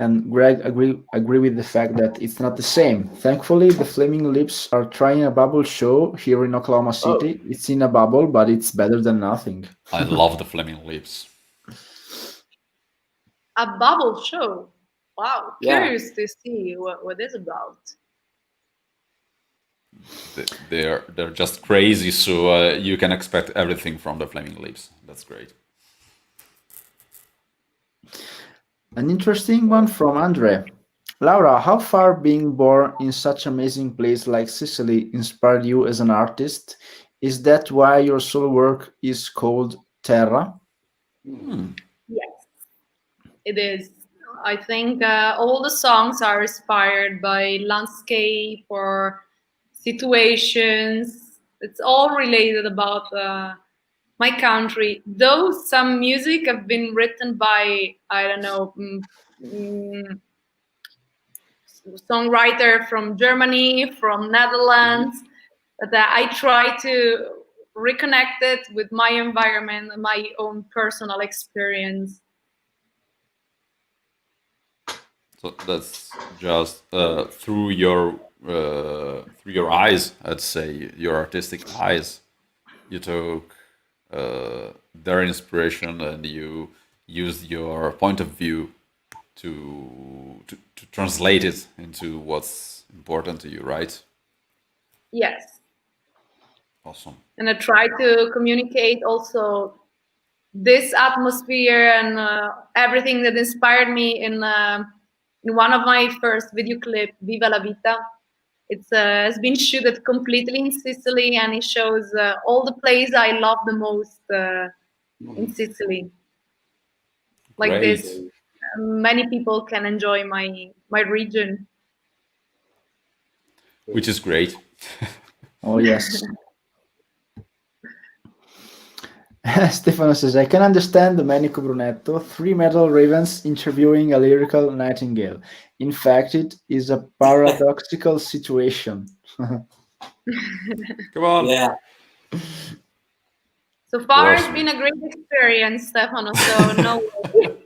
And Greg agree with the fact that it's not the same. Thankfully, the Flaming Lips are trying a bubble show here in Oklahoma City. Oh. It's in a bubble, but it's better than nothing. I love the Flaming Lips. A bubble show? Wow, curious to see what it's about. they're just crazy. So you can expect everything from the Flaming Lips. That's great. An interesting one from Andre. Laura, how far being born in such amazing place like Sicily inspired you as an artist? Is that why your solo work is called Terra? Yes, it is. I think all the songs are inspired by landscape or situations. It's all related about my country. Though some music have been written by, I don't know, songwriter from Germany, from Netherlands, that I try to reconnect it with my environment and my own personal experience. So that's just through your eyes, I'd say, your artistic eyes. You took their inspiration and you used your point of view to translate it into what's important to you, right? Yes. Awesome. And I try to communicate also this atmosphere and everything that inspired me in one of my first video clip, Viva la Vita. It's has been shooted completely in Sicily, and it shows all the places I love the most in Sicily. Like Great. this, many people can enjoy my region. Which is great. Oh, yes. Stefano says, I can understand Domenico Brunetto, three metal ravens interviewing a lyrical nightingale. In fact, it is a paradoxical situation. Come on. Yeah. So far, it's Awesome. been a great experience, Stefano. So no worries.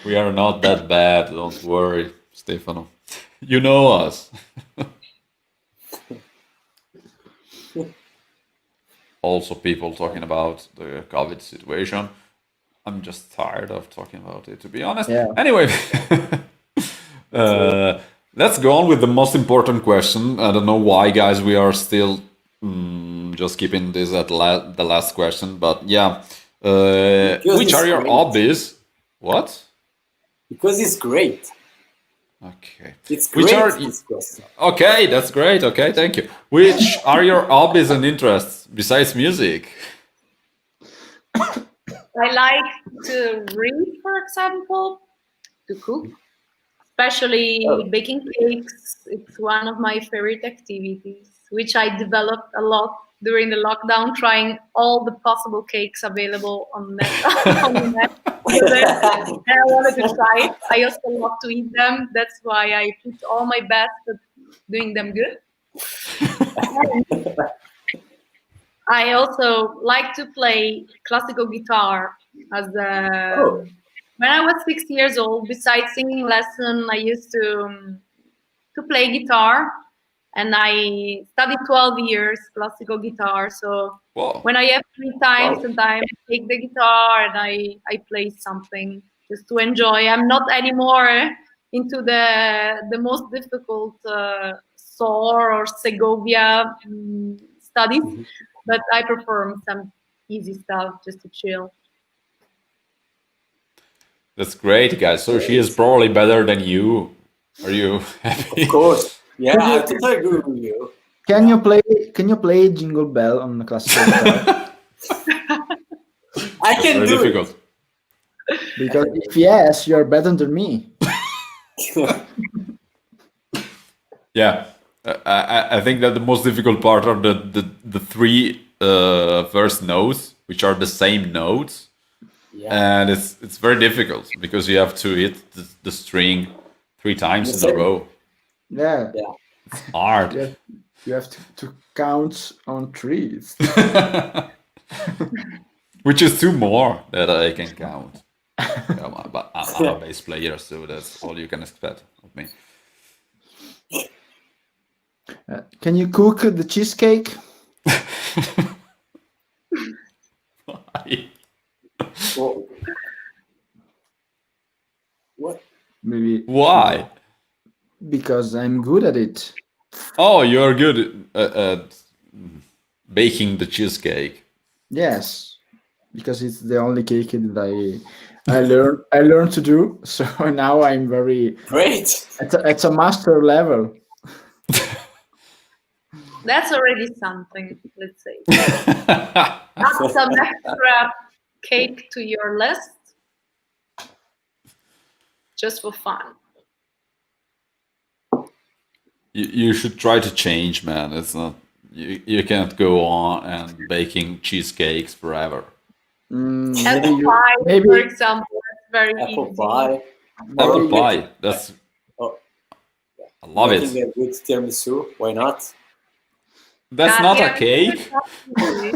We are not that bad. Don't worry, Stefano. You know us. Also, people talking about the COVID situation. I'm just tired of talking about it, to be honest. Yeah. Anyway, let's go on with the most important question. I don't know why, guys, we are still just keeping this at the last question, but yeah. Which are your great. hobbies? What? Because it's great. Okay. It's great. Which are This question. okay? That's great. Okay, thank you. Which are your hobbies and interests besides music? I like to read, for example, to cook, especially baking cakes. It's one of my favorite activities, which I developed a lot during the lockdown, trying all the possible cakes available on net. On the net. And I wanted to try it. I also love to eat them. That's why I put all my best at doing them good. I also like to play classical guitar as when I was 6 years old. Besides singing lesson, I used to play guitar, and I studied 12 years classical guitar. So Whoa. when I have free time, sometimes I take the guitar and I play something just to enjoy. I'm not anymore into the most difficult SOR or Segovia studies, but I prefer some easy stuff just to chill. That's great, guys. So she is probably better than you. Are you happy? Of course. Yeah, I totally agree with you. Can you play Jingle Bell on the classical guitar? I can Very do difficult. it. Because if yes, you're better than me. Yeah, I think that the most difficult part are the three first notes, which are the same notes, and it's very difficult because you have to hit the string 3 times in a row. Yeah. It's hard. You have to count on 3. Which is 2 more that I can count. Yeah, but I'm a bass player, so that's all you can expect of me. Can you cook the cheesecake? Why? What? Maybe. Why? Because I'm good at it. Oh, you're good at baking the cheesecake. Yes, because it's the only cake that I learned to do. So now I'm very Great. at a master level. That's already something, let's say. Add some extra cake to your list, just for fun. You should try to change, man. It's not you can't go on and baking cheesecakes forever. Apple pie, maybe- for example, that's very Apple easy. pie. Apple Or pie. That's Oh, I love making it. a good tiramisu. Why not? That's not a yeah, cake. it's not easy.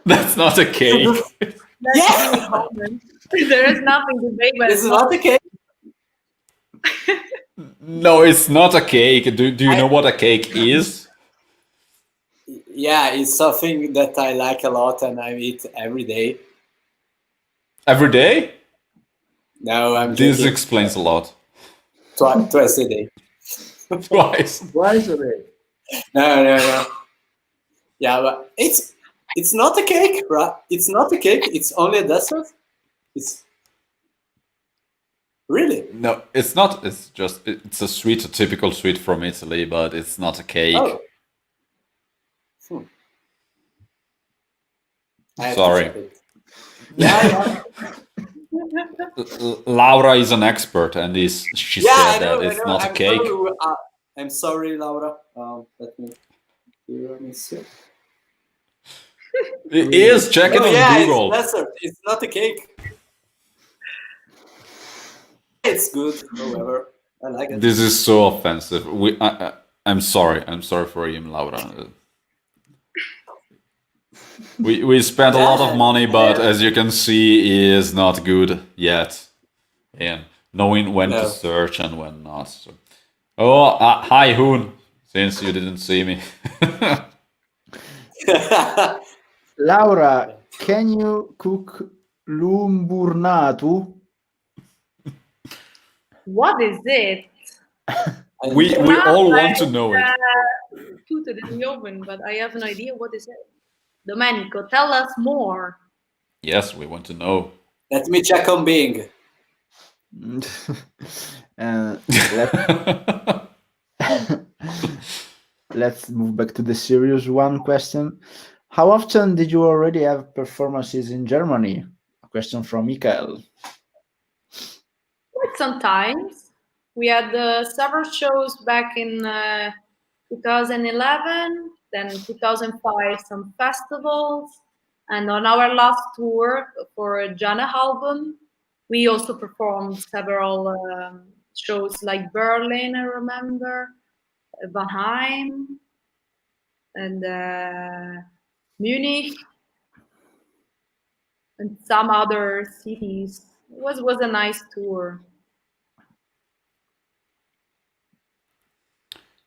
That's not a cake. That's Yeah. really common. There is nothing to bake, but This it's is not not the cake. No, it's not a cake. Do you know what a cake is? Yeah, it's something that I like a lot and I eat every day. Every day? No, I'm This joking. explains a lot. Twice a day. Twice. Twice a day. No. Yeah, but it's not a cake, right? It's not a cake. It's only a dessert. It's really. No, it's not. It's a sweet, a typical sweet from Italy, but it's not a cake. Oh. I have to Sorry. check it. Yeah. Laura is an expert, and she Yeah, I said know, that I it's know. not a cake. I'm sorry, Laura. Let me see. It is. Check it Oh, on yeah, Google. it's dessert. It's not a cake. It's good, however. I like it. This is so offensive. I'm sorry. I'm sorry for him, Laura. We spent a lot of money, but as you can see, he is not good yet in knowing when to No. search and when not. So. Oh, hi Hoon. Since you didn't see me. Laura, can you cook l'umburnato? What is it? we all want to know it. Put it in the oven, but I have no idea what is it. Domenico, tell us more. Yes, we want to know. Let me check on Bing. Let's move back to the serious one question. How often did you already have performances in Germany? A question from Mikael. Quite sometimes. We had several shows back in 2011, then 2005 some festivals, and on our last tour for Jana album, we also performed several shows like Berlin, I remember, Vanheim, and Munich, and some other cities. It was a nice tour.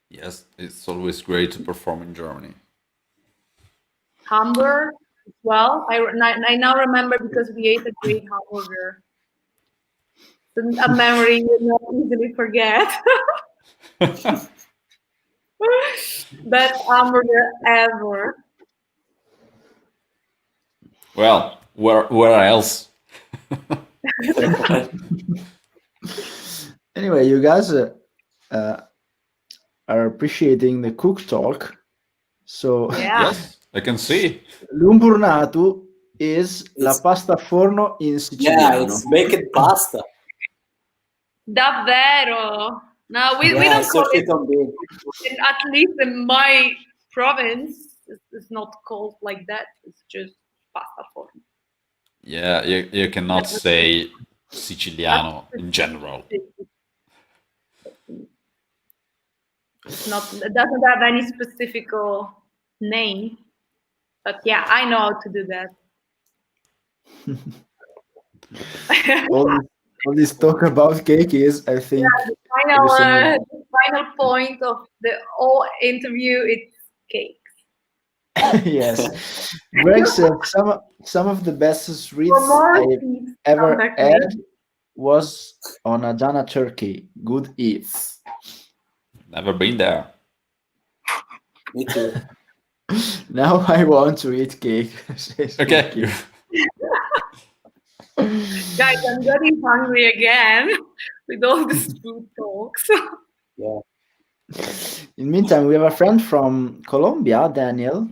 Yes, it's always great to perform in Germany. Hamburg as well. I now remember because we ate a great hamburger. It's a memory you not easily forget. Best hamburger ever. Well, where else? Anyway, you guys are appreciating the cook talk. So Yeah. Yes, I can see. l'umburnato is la It's- pasta a forno in Yeah, siciliano. it's baked pasta. Davvero. No, we Yeah, don't call search it, it on Bing. at least in my province, it's not called like that. It's just pasta forno. Yeah, you cannot say Siciliano in general. It's not, it doesn't have any specific name. But yeah, I know how to do that. all this talk about cake is, I think, The final point of the whole interview, it's cake. yes. Greg said some of the best sweets For more I've tips, ever contact me. had was on Adana turkey. Good eats. Never been there. Me too. Now I want to eat cake. says Okay. Vicky. Guys, I'm getting hungry again with all these food talks. Yeah. In the meantime, we have a friend from Colombia, Daniel,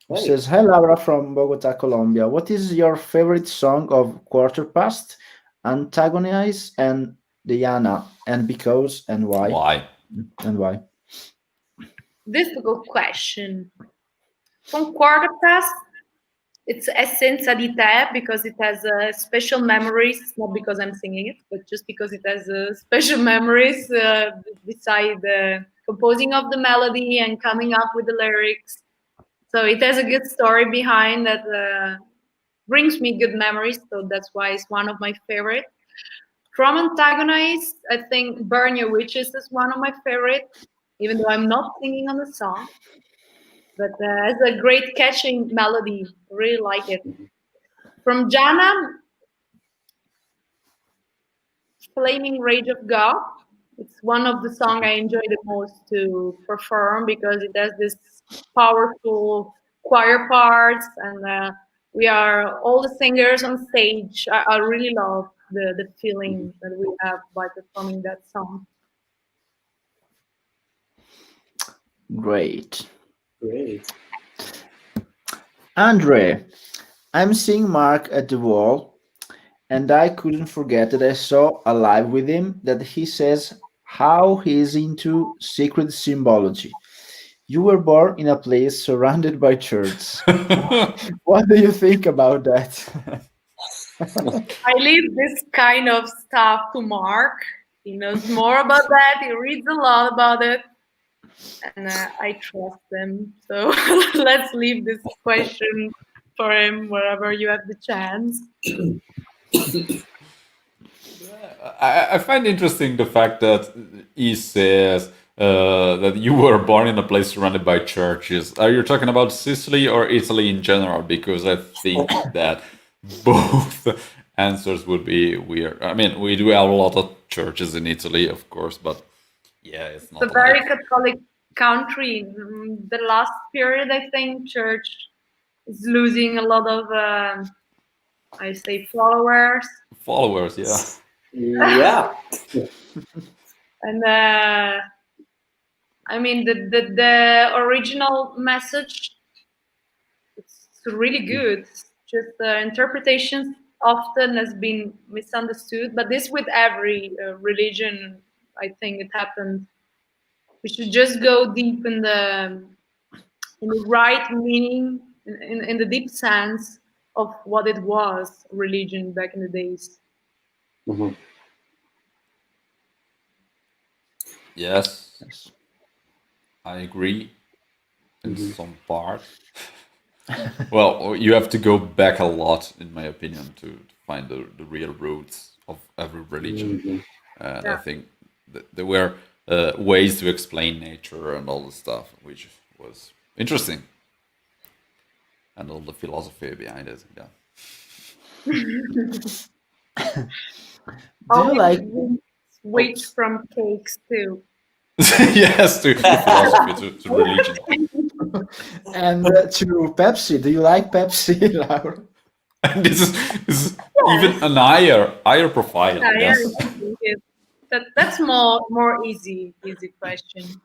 who Hey. says, "Hi, Laura from Bogota, Colombia. What is your favorite song of Quarter Past, Antagonize, and Diana? And because and why? Why? And why?" Difficult question. From Quarter Past, it's Essenza di Te because it has special memories, not because I'm singing it, but just because it has special memories beside the composing of the melody and coming up with the lyrics. So it has a good story behind that brings me good memories. So that's why it's one of my favorite. From Antagonize, I think Burn Your Witches is one of my favorite, even though I'm not singing on the song. But it's a great catching melody. Really like it. From Jana, Flaming Rage of God. It's one of the songs I enjoy the most to perform because it has this powerful choir parts and we are all the singers on stage. I really love the feeling that we have by performing that song. Great. Great. Andre, I'm seeing Mark at the wall, and I couldn't forget that I saw a live with him that he says how he's into sacred symbology. You were born in a place surrounded by churches. What do you think about that? I leave this kind of stuff to Mark. He knows more about that. He reads a lot about it. And I trust him. So let's leave this question for him wherever you have the chance. I find interesting the fact that he says that you were born in a place surrounded by churches. Are you talking about Sicily or Italy in general? Because I think that both answers would be weird. I mean, we do have a lot of churches in Italy, of course, but yeah, it's not It's a very like Catholic country. The last period, I think, church is losing a lot of, I say, followers. followers. Yeah. Yeah. And I mean, the original message, it's really good. Just the interpretations often has been misunderstood, but this with every religion, I think it happened. We should just go deep in the right meaning, in the deep sense of what it was religion back in the days. Mhm. Yes, Yes. I agree in Mhm. some part. Well, you have to go back a lot, in my opinion, to find the real roots of every religion. Mhm. And I Yeah. think that there were ways to explain nature and all the stuff, which was interesting, and all the philosophy behind it. Yeah. Do you like Switch from cakes too. Yes, to philosophy, to religion. and to Pepsi? Do you like Pepsi, Laura? And this is even an higher profile. Yeah, yeah, Yes. that's more easy question.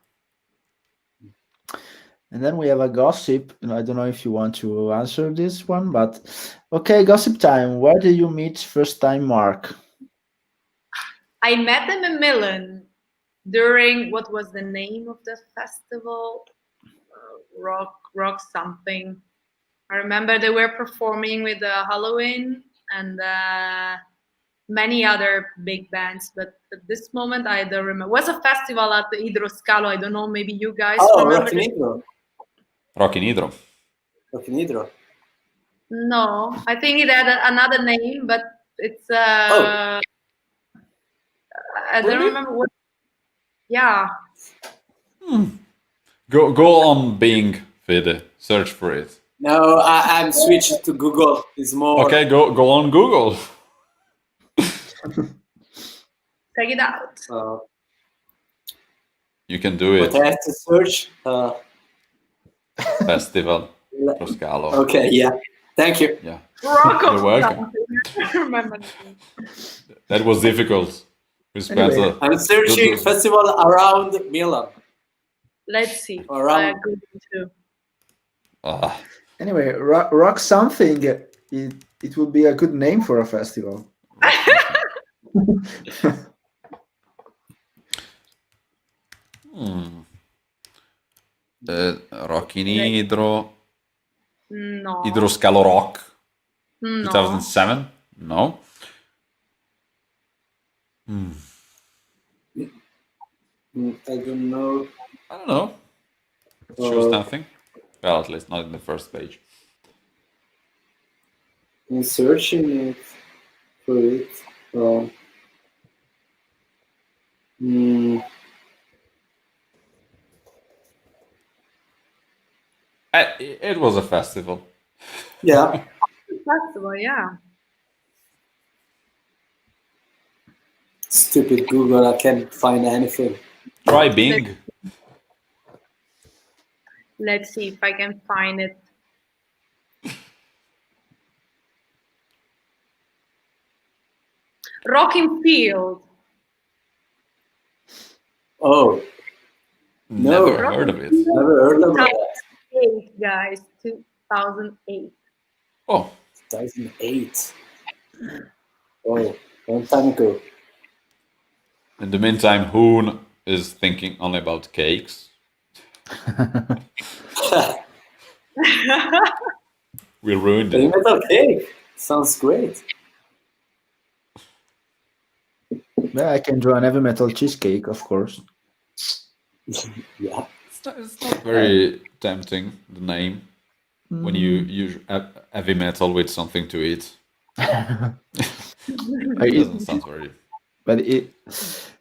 And then we have a gossip. I don't know if you want to answer this one, but okay, gossip time. Where did you meet first time Mark? I met them in Milan during what was the name of the festival? Rock something. I remember they were performing with Halloween and many other big bands, but at this moment I don't remember. It was a festival at the Idroscalo. I don't know, maybe you guys Oh, remember. Rockinidro. Rocky Nitro. Rockinidro. No, I think it had another name, but it's Oh. I don't Really? remember what. Yeah, Go on Bing, Fede. Search for it. No, I'm switched to Google. It's more. Okay, go on Google. check it out. Uh, You can do But it. I have to search. Festival Proscalo. Okay, yeah. Thank you. Yeah. Rock You're of welcome. something. I don't remember the name. That was difficult. We spent Anyway, I'm searching festival around Milan. Let's see. Around. Good too. anyway, rock something. It would be a good name for a festival. Rock in Hydro. No. Hydroscalo Rock. No. 2007? No. I don't know. I don't know. It shows nothing. Well, at least not in the first page. I'm searching it for it. It was a festival. Yeah. Festival, yeah. Stupid Google, I can't find anything. Try Bing. Let's see if I can find it. Rocking Field. Oh, no. Never heard of it. Never heard of that. 2008, guys. 2008. Oh, 2008. Oh, long time ago. in the meantime, Hoon is thinking only about cakes. We ruined Heavy it. metal cake. Sounds great. Yeah, I can draw an heavy metal cheesecake, of course. Yeah. It's not very tempting, the name, when you use heavy metal with something to eat. It doesn't sound very... But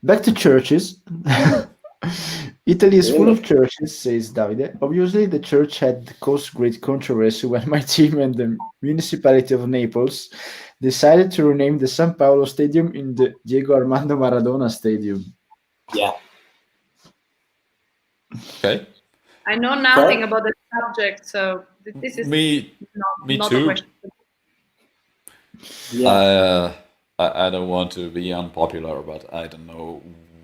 back to churches. Italy is full of churches, says Davide. Obviously, the church had caused great controversy when my team and the municipality of Naples decided to rename the San Paolo Stadium in the Diego Armando Maradona Stadium. Yeah. Okay. I know nothing about the subject, so this is Me not too. a question. Yeah. I don't want to be unpopular, but I don't know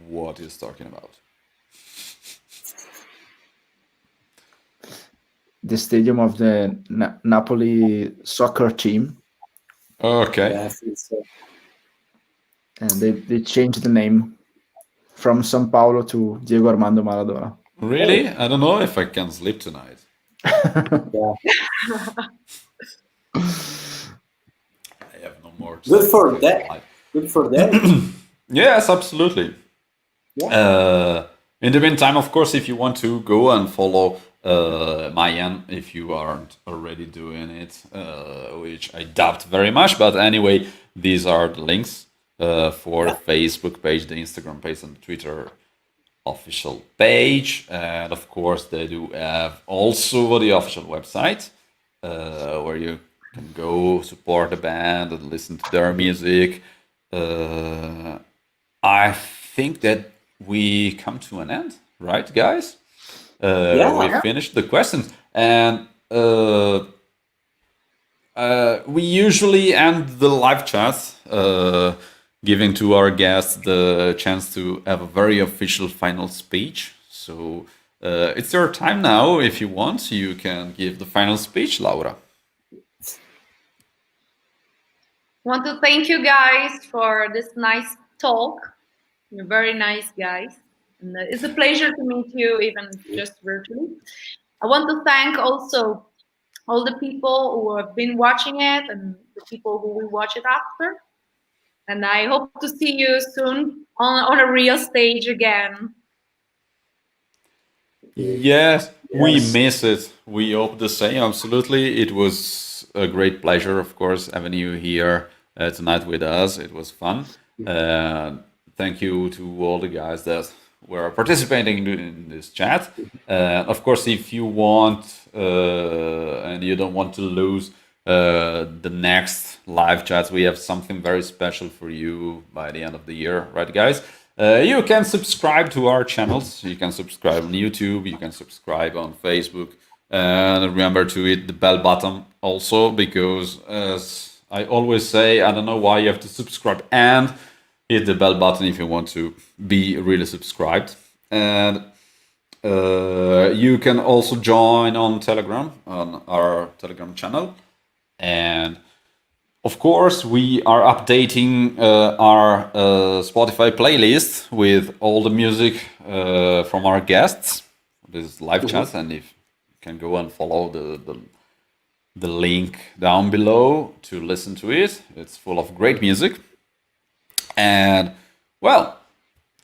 what he's talking about. The stadium of the Napoli soccer team. Okay. Yeah, I think so. And they changed the name from San Paolo to Diego Armando Maradona. Really? I don't know if I can sleep tonight. Yeah. I have no more. to Good say for about that. life. Good for that. Yes, absolutely. In the meantime, of course, if you want to go and follow MaYaN, if you aren't already doing it, which I doubt very much, but anyway, these are the links for the Facebook page, the Instagram page, and the Twitter official page. And of course, they do have also the official website where you can go support the band and listen to their music. I think that we come to an end, right, guys? We finished the questions, and we usually end the live chat giving to our guests the chance to have a very official final speech. So it's your time now. If you want, you can give the final speech, Laura. Want to thank you guys for this nice talk. You're very nice guys. And it's a pleasure to meet you, even just virtually. I want to thank also all the people who have been watching it and the people who will watch it after. And I hope to see you soon on a real stage again. Yes, we miss it. We hope the same. Absolutely. It was a great pleasure, of course, having you here tonight with us. It was fun. Thank you to all the guys that were participating in this chat. Of course, if you want and you don't want to lose the next live chats, we have something very special for you by the end of the year, right, guys? You can subscribe to our channels. You can subscribe on YouTube. You can subscribe on Facebook. And remember to hit the bell button also, because as I always say, I don't know why you have to subscribe and hit the bell button if you want to be really subscribed. And you can also join on Telegram, on our Telegram channel. And of course, we are updating our Spotify playlist with all the music from our guests. This is live chat, and if you can go and follow the link down below to listen to it. It's full of great music. And well,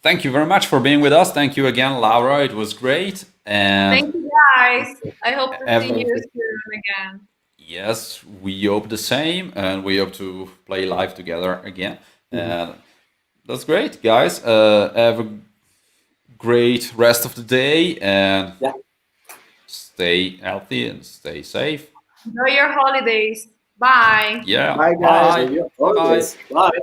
thank you very much for being with us. Thank you again, Laura. It was great. And thank you, guys. I hope to see you soon again. Yes, we hope the same, and we hope to play live together again. And that's great, guys. Have a great rest of the day, and stay healthy and stay safe. Enjoy your holidays. Bye. Yeah. Bye, guys. Bye. Bye.